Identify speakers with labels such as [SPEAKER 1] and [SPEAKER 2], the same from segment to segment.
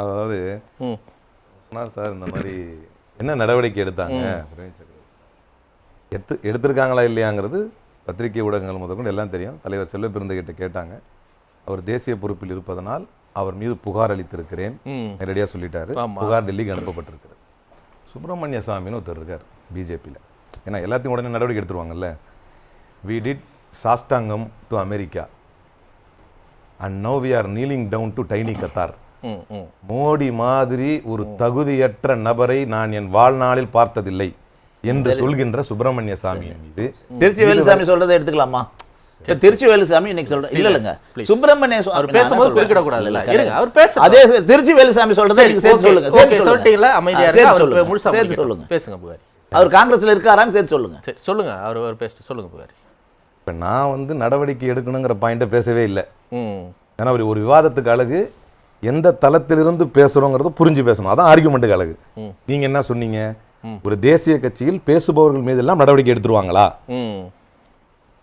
[SPEAKER 1] அதாவது சார் இந்த மாதிரி என்ன நடவடிக்கை எடுத்தாங்க எடுத்திருக்காங்களா இல்லையாங்கிறது பத்திரிகை ஊடகங்கள் முதற்கொண்டு எல்லாம் தெரியும். தலைவர் செல்வ பெருந்தகிட்ட கேட்டாங்க. அவர் தேசிய பொறுப்பில் இருப்பதனால் அவர் மீது புகார் அளித்திருக்கிறேன் நேரடியாக சொல்லிட்டாரு. புகார் டெல்லிக்கு அனுப்பப்பட்டிருக்கிறது. சுப்பிரமணிய சாமின்னு ஒருத்தர் இருக்கார் பிஜேபியில். ஏன்னா எல்லாத்தையும் உடனே நடவடிக்கை எடுத்துருவாங்கல்ல. we did சாஸ்டாங்கம் to America and now we are kneeling down to tiny Qatar. Modi மாதிரி ஒரு தகுதியற்ற நபரை நான் என் வாழ்நாளில் பார்த்ததில்லை என்று சொல்கின்ற சுப்பிரமணிய சாமி மீது
[SPEAKER 2] திருச்சி வேலுசாமி சொல்றதை எடுத்துக்கலாமா? திருச்சி வேலுசாமி இன்னைக்கு சொல்ற இல்லங்க சுப்பிரமணிய
[SPEAKER 3] பேசும்போது குறுக்கிட கூடாது. அவர் பேச
[SPEAKER 2] அதே திருச்சி வேலுசாமி சொல்றதை நீங்க சேர்த்து சொல்லுங்க.
[SPEAKER 3] ஓகே சொல்லிட்டீங்களா? அமைதியா இருங்க. அவர் முழுசா
[SPEAKER 2] சேர்த்து சொல்லுங்க.
[SPEAKER 3] பேசுங்க புகாரி.
[SPEAKER 2] அவர் காங்கிரஸ்ல இருக்காரான்னு சேர்த்து சொல்லுங்க.
[SPEAKER 3] சரி சொல்லுங்க. அவர் பேசிட்டு சொல்லுங்க புகாரி.
[SPEAKER 1] இப்போ நான் வந்து நடவடிக்கை எடுக்கணுங்கிற பாயிண்ட்டை பேசவே இல்லை. ஏன்னா ஒரு விவாதத்துக்கு அழகு எந்த தளத்திலிருந்து பேசுறோங்கிறது புரிஞ்சு பேசணும். அதான் ஆர்குமெண்ட்டுக்கு அழகு. நீங்க என்ன சொன்னீங்க? ஒரு தேசிய கட்சியில் பேசுபவர்கள் மீது எல்லாம் நடவடிக்கை எடுத்துருவாங்களா?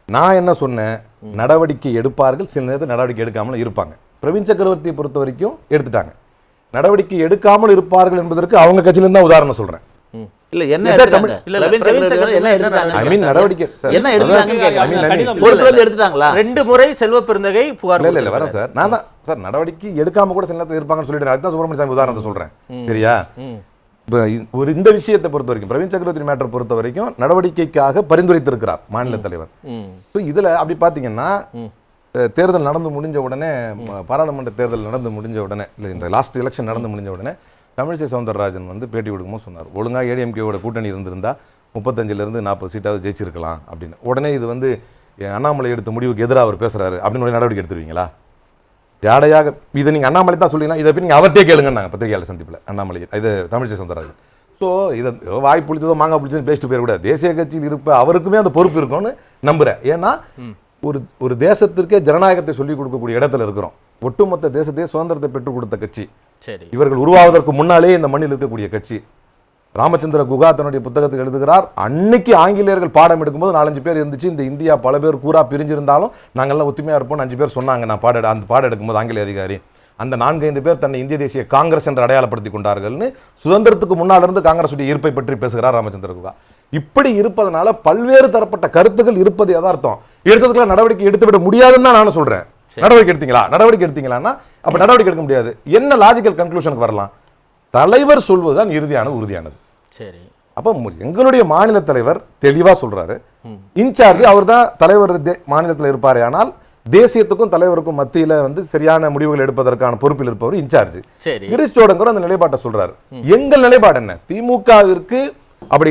[SPEAKER 1] நான் என்ன சொன்னேன்? நடவடிக்கை எடுப்பார்கள், சில நேரத்தில் நடவடிக்கை எடுக்காமல் இருப்பாங்க. பிரவீன் சக்கரவர்த்தியை பொறுத்த வரைக்கும் எடுத்துட்டாங்க. நடவடிக்கை எடுக்காமல் இருப்பார்கள் என்பதற்கு அவங்க கட்சியிலிருந்து தான் உதாரணம் சொல்றேன்.
[SPEAKER 2] இல்ல என்ன எடுத்தாங்க? என்ன எடுத்தாங்க?
[SPEAKER 1] ஐ மீன் நடவடிக்கை
[SPEAKER 2] என்ன எடுத்தாங்க? எடுத்துட்டாங்களா?
[SPEAKER 3] 2 முறை செல்வ பெருந்தகை புகார்
[SPEAKER 1] இல்ல வரேன் சார். நான் தான் சார் நடவடிக்கை எடுக்காம கூட சில நேரத்தில் இருப்பாங்கன்னு சொல்லிட்டு அதுதான் சுப்பிரமணிய சாமி உதாரணத்தை சொல்றேன். சரியா? ஒரு இந்த விஷயத்தை பொறுத்த வரைக்கும் பிரவீன் சக்கரவர்த்தி மேட்டர் பொறுத்த வரைக்கும் நடவடிக்கைக்காக பரிந்துரைத்திருக்கிறார் மாநில தலைவர். இதுல அப்படி பாத்தீங்கன்னா தேர்தல் நடந்து முடிஞ்ச உடனே, பாராளுமன்ற தேர்தல் நடந்து முடிஞ்ச உடனே, இல்லை இந்த லாஸ்ட் எலெக்ஷன் நடந்து முடிஞ்ச உடனே தமிழிசை சவுந்தரராஜன் வந்து பேட்டி கொடுக்கும்போது சொன்னார், ஒழுங்கா ஏடிஎம்கேவோட கூட்டணி இருந்திருந்தா 35லிருந்து 40 சீட்டாவது ஜெயிச்சிருக்கலாம் அப்படின்னு. உடனே இது வந்து அண்ணாமலை எடுத்த முடிவுக்கு எதிராக அவர் பேசுறாரு அப்படின்னு நடவடிக்கை எடுத்துருவீங்களா? ஜாடையாக இதை நீங்கள் அண்ணாமலை தான் சொல்லிங்கன்னா இதை போய் நீங்கள் அவர்கிட்டே கேளுங்கன்னாங்க பத்திரிகையாளர் சந்திப்பில் அண்ணாமலை இது தமிழிசை சவுந்தரராஜன். ஸோ இதை வாய் புளித்ததோ மாங்காய் புளிச்சதுன்னு பேசிட்டு போயிடக்கூடாது. தேசிய கட்சியில் இருப்ப அவருக்குமே அந்த பொறுப்பு இருக்கும்னு நம்புகிறேன். ஏன்னா ஒரு தேசத்திற்கே ஜனநாயகத்தை சொல்லிக் கொடுக்கக்கூடிய இடத்துல இருக்கிறோம். ஒட்டுமொத்த தேசத்தையே சுதந்திரத்தை பெற்றுக் கொடுத்த கட்சி. இவர்கள் உருவாவதற்கு முன்னாலே இந்த மண்ணில் இருக்கக்கூடிய கட்சி. ராமச்சந்திர குகா தன்னுடைய புத்தகத்தில் எழுதுகிறார், அன்னைக்கு ஆங்கிலேயர்கள் பாடம் எடுக்கும்போது 4-5 பேர் இருந்துச்சு. இந்த இந்தியா பல பேர் கூறா பிரிஞ்சிருந்தாலும் நாங்கள்லாம் ஒத்துமையாக இருப்போம் 5 பேர் சொன்னாங்க. நான் அந்த பாடம் எடுக்கும்போது ஆங்கிலேய அதிகாரி அந்த 4-5 பேர் தன்னை இந்திய தேசிய காங்கிரஸ் என்று அடையாளப்படுத்தி கொண்டார்கள்னு சுதந்திரத்துக்கு முன்னால் இருந்து காங்கிரசுடைய ஈர்ப்பை பற்றி பேசுகிறார் ராமச்சந்திர குகா. இப்படி இருப்பதனால பல்வேறு தரப்பட்ட கருத்துக்கள் இருப்பது யதார்த்தம். எடுத்ததுக்குலாம் நடவடிக்கை எடுத்துவிட முடியாதுன்னு தான் நான் சொல்றேன். நடவடிக்கை எடுத்தீங்களான்னா அப்ப நடவடிக்கை எடுக்க முடியாது. என்ன லாஜிக்கல் கன்க்ளூஷனுக்கு வரலாம்? தலைவர் சொல்வதுதான் இறுதியானது, உறுதியானது.
[SPEAKER 3] சரி,
[SPEAKER 1] அப்ப எங்களுடைய மாநில தலைவர் தெளிவா சொல்றாரு. இன்சார்ஜ் அவர் தான் தலைவர் மாநிலத்தில் இருப்பாரு. ஆனால் தேசியத்துக்கும் தலைவருக்கும் மத்தியில வந்து சரியான முடிவுகள் எடுப்பதற்கான பொறுப்பில் இருப்பவர் இன்சார்ஜ். கிரீஷ் சோடங்கர் அந்த நிலைப்பாட்டை சொல்றாரு. எங்கள் நிலைப்பாடு என்ன? திமுகவிற்கு அப்படி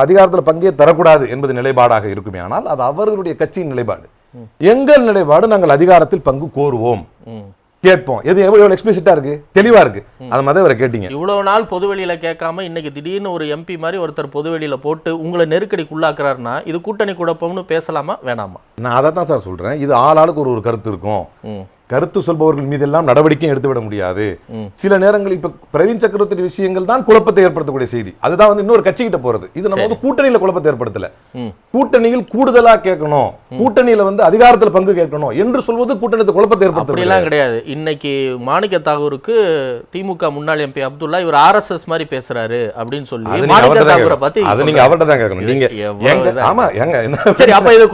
[SPEAKER 1] அதிகாரத்தில் பங்கே தரக்கூடாது என்பது நிலைப்பாடாக இருக்குமே. ஆனால் அது அவர்களுடைய கட்சியின் நிலைப்பாடு. எங்கள் நிலைப்பாடு நாங்கள் அதிகாரத்தில் பங்கு கோருவோம், கேட்போம். எது எவ்வளவு எக்ஸ்பிளிசிட்டா இருக்கு, தெளிவா இருக்கு. அது மாதிரி அவரை கேட்டீங்க.
[SPEAKER 3] இவ்வளவு நாள் பொதுவெளியில கேட்காம இன்னைக்கு திடீர்னு ஒரு எம்பி மாதிரி ஒருத்தர் பொதுவெளியில போட்டு உங்களை நெருக்கடிக்கு உள்ளாக்குறாருன்னா இது கூட்டணி குழப்பம்னு பேசலாமா வேணாமா?
[SPEAKER 1] நான் அதை தான் சார் சொல்றேன். இது ஆளாளுக்கு ஒரு கருத்து இருக்கும். கருத்து சொல்பவர்கள் மீது எல்லாம் நடவடிக்கையும் எடுத்துவிட முடியாது. சில நேரங்கள் இப்ப பிரவீன் சக்கரவர்த்தி விஷயங்கள் தான் குழப்பத்தை ஏற்படுத்தக்கூடிய செய்தி. அதுதான் வந்து இன்னொரு கட்சிக்கிட்ட போறது. இது நம்ம வந்து கூட்டணியில குழப்பத்தை ஏற்படுத்தல. கூட்டணியில் கூடுதலா கேட்கணும், கூட்டணியில வந்து அதிகாரத்தில் பங்கு கேட்கணும் என்று சொல்வது கூட்டணியில் குழப்பத்தை ஏற்படுத்தலாம் கிடையாது.
[SPEAKER 3] இன்னைக்கு மாணிக்க தாகூருக்கு திமுக முன்னாள் எம்பி அப்துல்லா இவர் RSS மாதிரி பேசுறாரு அப்படின்னு சொல்லி மாணிக்க தாகூரை பத்தி
[SPEAKER 1] அது நீங்க அவர்கிட்ட தான் கேட்கணும். நீங்க ஆமா எங்க
[SPEAKER 3] சரி, அப்ப இது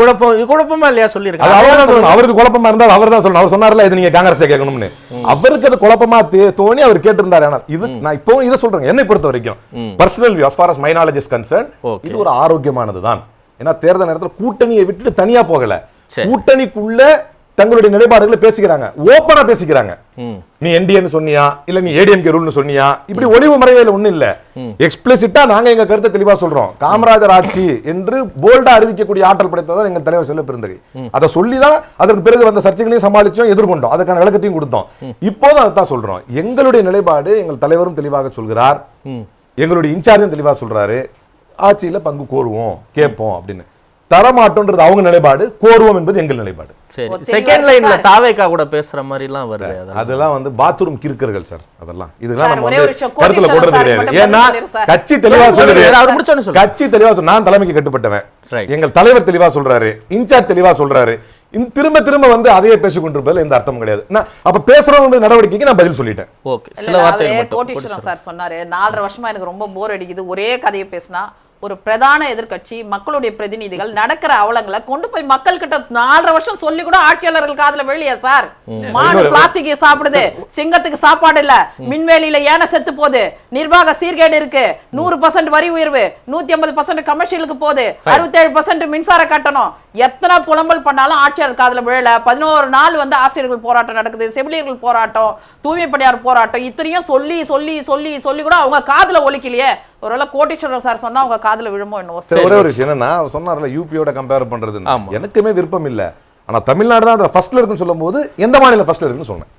[SPEAKER 3] குழப்பமா இல்லையா சொல்லிருக்காங்க.
[SPEAKER 1] அவருக்கு குழப்பமா இருந்தால் அவர் தான் சொல்லணும். அவர் சொன்னார்ல இது நீங்க காங்கிரஸ் கேட்கணும்னு. அவருக்கு அது குழப்பமா தோணி அவர் கேட்டிருந்தாரு. ஆனால் இது நான் இப்போ இதை சொல்றேன். என்னை பொறுத்த வரைக்கும் personal view as far as my knowledge is concerned, இது ஒரு ஆரோக்கியமானதுதான். ஏன்னா தேர்தல் நேரத்தில் கூட்டணியை விட்டுட்டு தனியா போகல, கூட்டணிக்குள்ள தங்களுடைய நிலைப்பாடுகளை பேசிக்கிறாங்க, ஓப்பனா பேசிக்கிறாங்க. நீ என்டிஏன்னு சொன்னியா இல்ல நீ ஏடிஎம்கே ரூல்னு சொன்னியா, இப்படி ஒளிவு மறைவேல ஒண்ணு இல்ல. எக்ஸ்பிளிசிட்டா நாங்க எங்க கருத்தை தெளிவா சொல்றோம். காமராஜர் ஆட்சி என்று போல்டா அறிவிக்கக்கூடிய ஆற்றல் படைத்தவர் எங்கள் தலைவர் செல்வ பெருந்தகை. அதை சொல்லிதான் அதற்கு பிறகு வந்த சர்ச்சைகளையும் சமாளிச்சோம், எதிர்கொண்டோம், அதுக்கான விளக்கத்தையும் கொடுத்தோம். இப்போதும் அதைத்தான் சொல்றோம். எங்களுடைய நிலைப்பாடு எங்கள் தலைவரும் தெளிவாக சொல்கிறார், எங்களுடைய இன்சார்ஜும் தெளிவா சொல்றாரு, ஆட்சியில பங்கு கோருவோம் கேட்போம் அப்படின்னு. தரமாட்டோன்றது அவங்க நிலைப்பாடு, கோருவோம் என்பது எங்கள் நிலைப்பாடு.
[SPEAKER 3] சரி, செகண்ட் லைன்ல தாவேகா கூட பேசுற மாதிரி எல்லாம் வருது.
[SPEAKER 1] அதெல்லாம் வந்து பாத்ரூம் கிறுக்கர்கள் சார். அதெல்லாம் இதெல்லாம் நம்ம வந்து கருத்துல போடுறது கிடையாது. ஏன்னா கட்சி தெளிவா சொல்லுது, கட்சி தெளிவா நான் தலைமைக்கு கட்டுப்பட்டவன், எங்கள் தலைவர் தெளிவா சொல்றாரு, இன்சார்ஜ் தெளிவா சொல்றாரு. திரும்ப திரும்ப வந்து அதையே பேசிக் கொண்டிருப்பதில் எந்த அர்த்தமும் கிடையாது. அப்ப பேசுறவங்க நடவடிக்கைக்கு நான் பதில் சொல்லிட்டேன்.
[SPEAKER 3] ஓகே, சில வார்த்தைகள்
[SPEAKER 4] கோட்டீஸ்வரன் சார் சொன்னாரு 4.5 வருஷமா எனக்கு ரொம்ப போர் அடிக்குது, ஒரே கதையை பேசினா. ஒரு பிரதான எதிர்க்கட்சி மக்களுடைய பிரதிநிதிகள் நடக்கிற அவலங்களை கொண்டு போய் மக்கள் கிட்ட 4.5 வருஷம் சொல்லி கூட ஆட்சியாளர்கள் காதுல வெளியே சார். மாடு பிளாஸ்டிக் சாப்பிடுது, சிங்கத்துக்கு சாப்பாடு இல்ல, மின்வேலியில ஏன செத்து போகுது, நிர்வாக சீர்கேடு இருக்கு, 100% வரி உயர்வு, 150% கமர்ஷியலுக்கு போகுது, 67% மின்சார கட்டணம், எத்தனை புலம்பல் பண்ணாலும் ஆட்சியாளர் காதுல விழல. 11 நாள் வந்து ஆசிரியர்கள் போராட்டம் நடக்குது, செவிலியர்கள் போராட்டம், தூய்மை பணியாளர் போராட்டம், இத்தனையும் சொல்லி சொல்லி சொல்லி சொல்லி கூட அவங்க காதுல ஒலிக்கலையே. ஒருவேளை கோட்டீஸ்வரன் சார் சொன்னா அவங்க காதுல விழுமோ என்னவோ.
[SPEAKER 1] ஒரே ஒரு விஷயம் என்னன்னா சொன்னார்ல யூபியோட கம்பேர் பண்றது, எனக்குமே விருப்பம் இல்ல. ஆனா தமிழ்நாடு தான் ஃபர்ஸ்ட்ல இருக்குன்னு சொல்லும் போது எந்த மாநிலம் ஃபர்ஸ்ட்ல இருக்குன்னு சொன்னேன்.